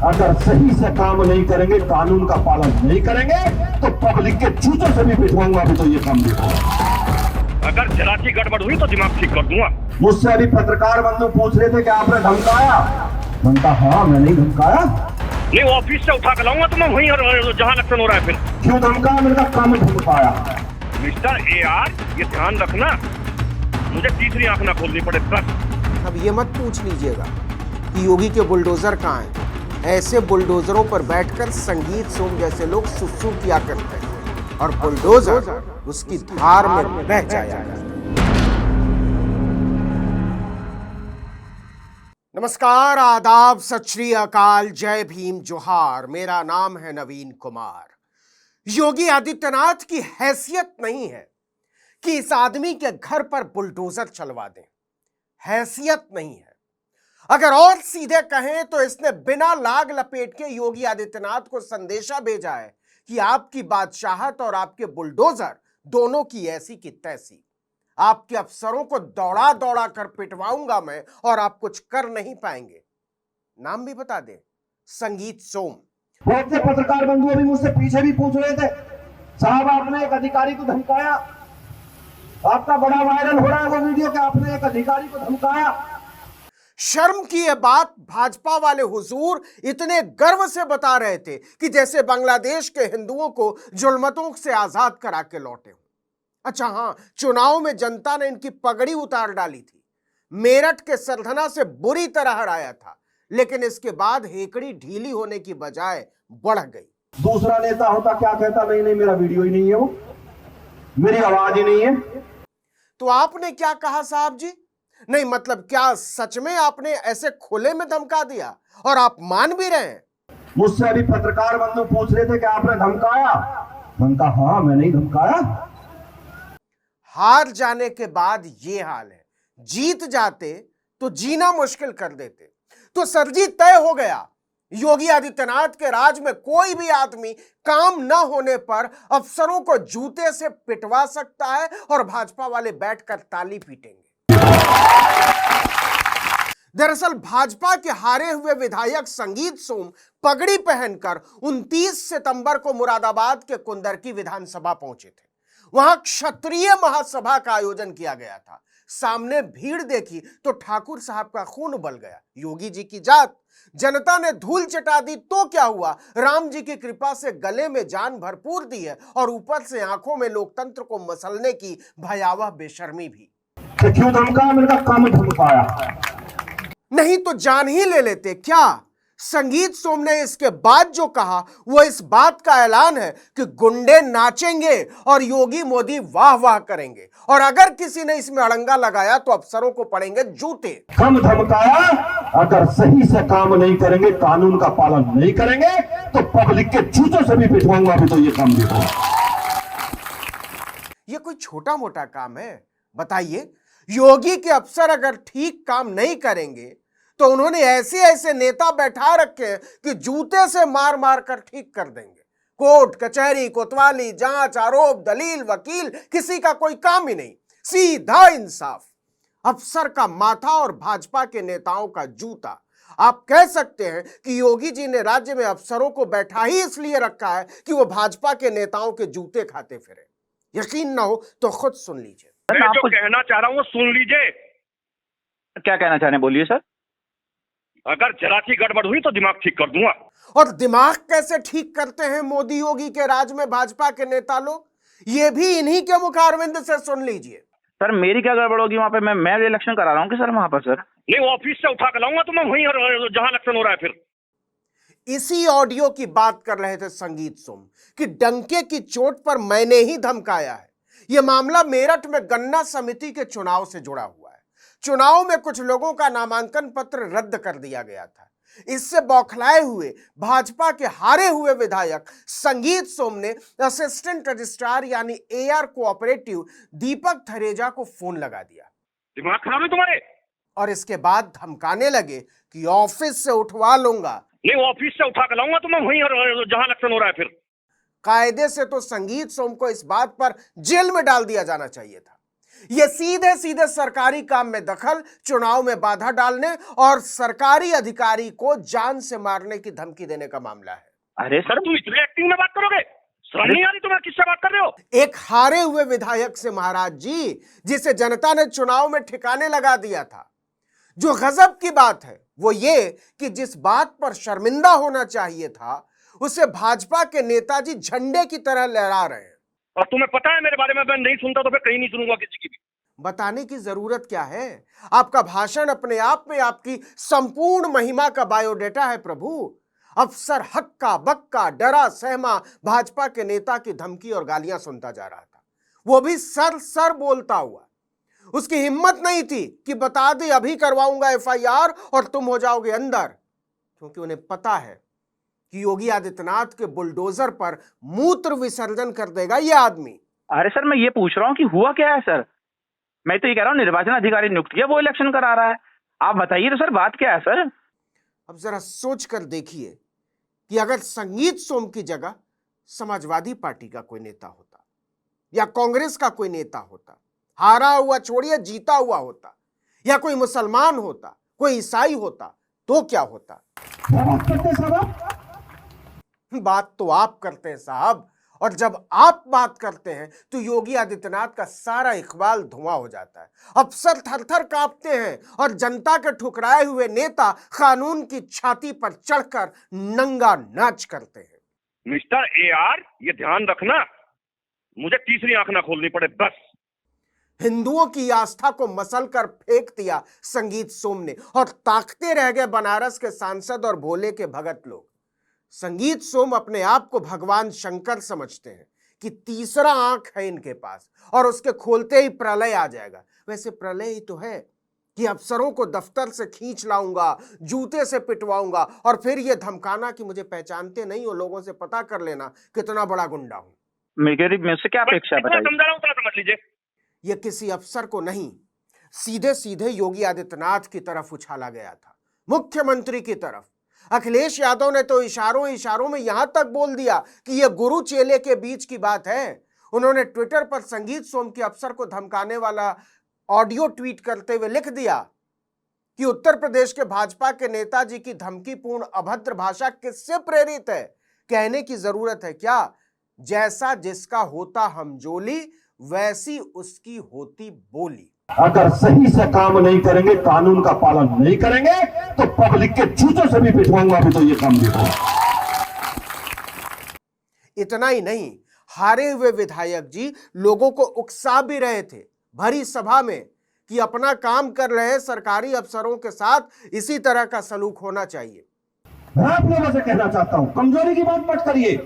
अगर सही से काम नहीं करेंगे, कानून का पालन नहीं करेंगे, तो पब्लिक के जूतों से भी पिटवाऊंगा। अभी तो ये काम देखो। अगर जरा सी गड़बड़ हुई तो दिमाग ठीक कर दूंगा। मुझसे अभी पत्रकार बंधु पूछ रहे थे कि आपने धमकाया। धमका? हाँ, मैंने ही धमकाया। नहीं, ऑफिस से उठा कर लाऊंगा तो मैं वहीं जहाँ इलेक्शन हो रहा है। फिर क्यों धमकाया? मेरा काम धमकाया। मिस्टर AR, ये ध्यान रखना, मुझे तीसरी आंख ना खोलनी पड़े बस। अब ये मत पूछ लीजिएगा कि योगी के बुलडोजर कहाँ हैं। ऐसे बुलडोजरों पर बैठकर संगीत सोम जैसे लोग सुसु किया करते हैं और बुलडोजर उसकी धार में बह जाया। नमस्कार, आदाब, सत श्री अकाल, जय भीम, जोहार। मेरा नाम है नवीन कुमार। योगी आदित्यनाथ की हैसियत नहीं है कि इस आदमी के घर पर बुलडोजर चलवा दें। हैसियत नहीं है। अगर और सीधे कहें तो इसने बिना लाग लपेट के योगी आदित्यनाथ को संदेशा भेजा है कि आपकी बादशाहत और आपके बुलडोजर दोनों की ऐसी की तैसी। आपके अफसरों को दौड़ा दौड़ा कर पिटवाऊंगा मैं और आप कुछ कर नहीं पाएंगे। नाम भी बता दें, संगीत सोम। बहुत से पत्रकार बंधु अभी मुझसे पीछे भी पूछ रहे थे, साहब आपने एक अधिकारी को धमकाया। आपका बड़ा वायरल हो रहा है वो वीडियो कि आपने एक अधिकारी को धमकाया। शर्म की यह बात भाजपा वाले हुजूर इतने गर्व से बता रहे थे कि जैसे बांग्लादेश के हिंदुओं को जुल्मतों से आजाद करा के लौटे हो। अच्छा हाँ, चुनाव में जनता ने इनकी पगड़ी उतार डाली थी। मेरठ के सरधना से बुरी तरह हराया था, लेकिन इसके बाद हेकड़ी ढीली होने की बजाय बढ़ गई। दूसरा नेता होता क्या कहता, नहीं नहीं मेरा वीडियो ही नहीं है, वो मेरी आवाज ही नहीं है। तो आपने क्या कहा साहब जी? नहीं मतलब क्या सच में आपने ऐसे खुले में धमका दिया और आप मान भी रहे हैं? मुझसे अभी पत्रकार बंधु पूछ रहे थे कि आपने धमकाया। धमका? हाँ, मैंने ही धमकाया। हार जाने के बाद ये हाल है। जीत जाते तो जीना मुश्किल कर देते। तो सरजीत तय हो गया। योगी आदित्यनाथ के राज में कोई भी आदमी काम न होने पर अफसरों को जूते से पिटवा सकता है और भाजपा वाले बैठकर ताली पीटेंगे। दरअसल भाजपा के हारे हुए विधायक संगीत सोम पगड़ी पहनकर 29 सितंबर को मुरादाबाद के कुंदरकी विधानसभा पहुंचे थे। वहां क्षत्रिय महासभा का आयोजन किया गया था। सामने भीड़ देखी तो ठाकुर साहब का खून उबल गया। योगी जी की जात। जनता ने धूल चटा दी तो क्या हुआ, राम जी की कृपा से गले में जान भरपूर दी है और ऊपर से आंखों में लोकतंत्र को मसलने की भयावह बेशर्मी भी। तो क्यों धमका? मेरा काम धमकाया। नहीं तो जान ही ले लेते क्या? संगीत सोम ने इसके बाद जो कहा वो इस बात का ऐलान है कि गुंडे नाचेंगे और योगी मोदी वाह वाह करेंगे, और अगर किसी ने इसमें अड़ंगा लगाया तो अफसरों को पड़ेंगे जूते। कम धमकाया। अगर सही से काम नहीं करेंगे, कानून का पालन नहीं करेंगे, तो पब्लिक के जूतों से भी पिटवाऊंगा। अभी तो ये काम देखो। ये कोई छोटा मोटा काम है? बताइए। योगी के अफसर अगर ठीक काम नहीं करेंगे तो उन्होंने ऐसे ऐसे नेता बैठा रखे हैं कि जूते से मार मार कर ठीक कर देंगे। कोर्ट कचहरी कोतवाली जांच आरोप दलील वकील किसी का कोई काम ही नहीं, सीधा इंसाफ। अफसर का माथा और भाजपा के नेताओं का जूता। आप कह सकते हैं कि योगी जी ने राज्य में अफसरों को बैठा ही इसलिए रखा है कि वो भाजपा के नेताओं के जूते खाते फिरे। यकीन ना हो तो खुद सुन लीजिए। मैं जो कहना चाह रहा हूँ वो सुन लीजिए। क्या कहना चाह रहे हैं, बोलिए सर। अगर जरा सी गड़बड़ हुई तो दिमाग ठीक कर दूंगा। और दिमाग कैसे ठीक करते हैं मोदी योगी के राज में भाजपा के नेता लोग? ये भी इन्हीं के मुखारविंद से सुन लीजिए। सर मेरी क्या गड़बड़ होगी वहाँ पे? मैं इलेक्शन करा रहा हूँ कि सर वहाँ पर? सर नहीं, ऑफिस से उठा कर लाऊंगा तो मैं वहीं जहाँ इलेक्शन हो रहा है। फिर इसी ऑडियो की बात कर रहे थे संगीत सोम कि डंके की चोट पर मैंने ही धमकाया है। यह मामला मेरठ में गन्ना समिति के चुनाव से जुड़ा हुआ है। चुनाव में कुछ लोगों का नामांकन पत्र रद्द कर दिया गया था। इससे बौखलाए हुए भाजपा के हारे हुए विधायक संगीत सोम ने असिस्टेंट रजिस्ट्रार यानी AR कोऑपरेटिव दीपक थरेजा को फोन लगा दिया। दिमाग खराब है तुम्हारे? और इसके बाद धमकाने लगे कि ऑफिस से उठवा लूंगा। नहीं, ऑफिस से उठा कर लाऊंगा तो मैं वहीं जहाँ इलेक्शन हो रहा है। फिर कायदे से तो संगीत सोम को इस बात पर जेल में डाल दिया जाना चाहिए था, ये सीधे सीधे सरकारी काम में दखल, चुनाव में बाधा डालने और सरकारी अधिकारी को जान से मारने की धमकी देने का मामला है। अरे सर, तुम इतने एक्टिंग में बात करोगे? शर्म नहीं आ रही तुम्हें? किससे बात कर रहे हो? एक हारे हुए विधायक से महाराज जी, जिसे जनता ने चुनाव में ठिकाने लगा दिया था। जो गजब की बात है वो ये कि जिस बात पर शर्मिंदा होना चाहिए था उसे भाजपा के नेताजी झंडे की तरह लहरा रहे हैं। और तुम्हें पता है मेरे बारे में, मैं नहीं सुनता तो फिर कहीं नहीं सुनूंगा किसी की भी। बताने की जरूरत क्या है? आपका भाषण अपने आप में आपकी संपूर्ण महिमा का बायोडेटा है प्रभु। अफसर हक्का बक्का डरा सहमा भाजपा के नेता की धमकी और गालियां सुनता जा रहा था, वो भी सर सर बोलता हुआ। उसकी हिम्मत नहीं थी कि बता दे अभी करवाऊंगा एफआईआर और तुम हो जाओगे अंदर, क्योंकि उन्हें पता है कि योगी आदित्यनाथ के बुलडोजर पर मूत्र विसर्जन कर देगा ये आदमी। अरे सर, मैं ये पूछ रहा हूँ कि हुआ क्या है सर? मैं तो ये कह रहा हूँ निर्वाचन अधिकारी नियुक्त किया, वो इलेक्शन करा रहा है। आप बताइए तो सर, बात क्या है सर? अब जरा सोच कर देखिए कि अगर संगीत सोम की जगह समाजवादी पार्टी का कोई नेता होता या कांग्रेस का कोई नेता होता, हारा हुआ छोड़िए जीता हुआ होता, या कोई मुसलमान होता, कोई ईसाई होता, तो क्या होता? बात तो आप करते हैं साहब, और जब आप बात करते हैं तो योगी आदित्यनाथ का सारा इकबाल धुआं हो जाता है। अफसर थर-थर कांपते हैं और जनता के ठुकराए हुए नेता कानून की छाती पर चढ़कर नंगा नाच करते हैं। मिस्टर AR, ये ध्यान रखना मुझे तीसरी आंख ना खोलनी पड़े बस। हिंदुओं की आस्था को मसल कर फेंक दिया संगीत सोम ने, और ताकते रह गए बनारस के सांसद और भोले के भगत लोग। संगीत सोम अपने आप को भगवान शंकर समझते हैं कि तीसरा आंख है इनके पास और उसके खोलते ही प्रलय आ जाएगा। वैसे प्रलय ही तो है कि अफसरों को दफ्तर से खींच लाऊंगा, जूते से पिटवाऊंगा और फिर यह धमकाना कि मुझे पहचानते नहीं हो, लोगों से पता कर लेना कितना बड़ा गुंडा हूं। मुझसे क्या अपेक्षा है बताइए? समझा रहा हूं, समझ लीजिए। यह किसी अफसर को नहीं, सीधे सीधे योगी आदित्यनाथ की तरफ उछाला गया था, मुख्यमंत्री की तरफ। अखिलेश यादव ने तो इशारों में यहां तक बोल दिया कि यह गुरु चेले के बीच की बात है। उन्होंने ट्विटर पर संगीत सोम के अफसर को धमकाने वाला ऑडियो ट्वीट करते हुए लिख दिया कि उत्तर प्रदेश के भाजपा के नेताजी की धमकीपूर्ण अभद्र भाषा किससे प्रेरित है? कहने की जरूरत है क्या? जैसा जिसका होता हमजोली, वैसी उसकी होती बोली। अगर सही से काम नहीं करेंगे, कानून का पालन नहीं करेंगे तो पब्लिक के जूतों से भी पिटवाऊंगा, अभी तो ये काम देखो। इतना ही नहीं, हारे हुए विधायक जी लोगों को उकसा भी रहे थे भरी सभा में कि अपना काम कर रहे सरकारी अफसरों के साथ इसी तरह का सलूक होना चाहिए। मैं आप लोगों से कहना चाहता हूं, कमजोरी की बात मत करिए,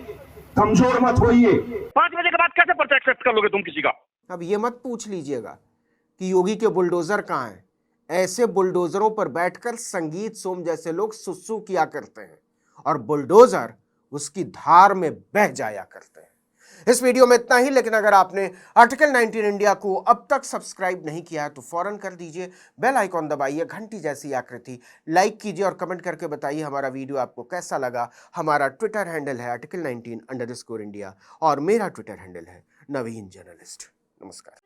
कमजोर मत होइए। 5 बजे के बाद कैसे पर्चा एक्सेप्ट कर लोगे तुम किसी का? अब ये मत पूछ लीजिएगा कि योगी के बुलडोजर कहां हैं। ऐसे बुलडोजरों पर बैठकर संगीत सोम जैसे लोग सुसु किया करते हैं और बुलडोजर उसकी धार में बह जाया करते हैं। इस वीडियो में इतना ही, लेकिन अगर आपने आर्टिकल 19 इंडिया को अब तक सब्सक्राइब नहीं किया है तो फौरन कर दीजिए, बेल आइकॉन दबाइए, घंटी जैसी आकृति, लाइक कीजिए और कमेंट करके बताइए हमारा वीडियो आपको कैसा लगा। हमारा ट्विटर हैंडल है article19_India और मेरा ट्विटर हैंडल है नवीन जर्नलिस्ट। नमस्कार।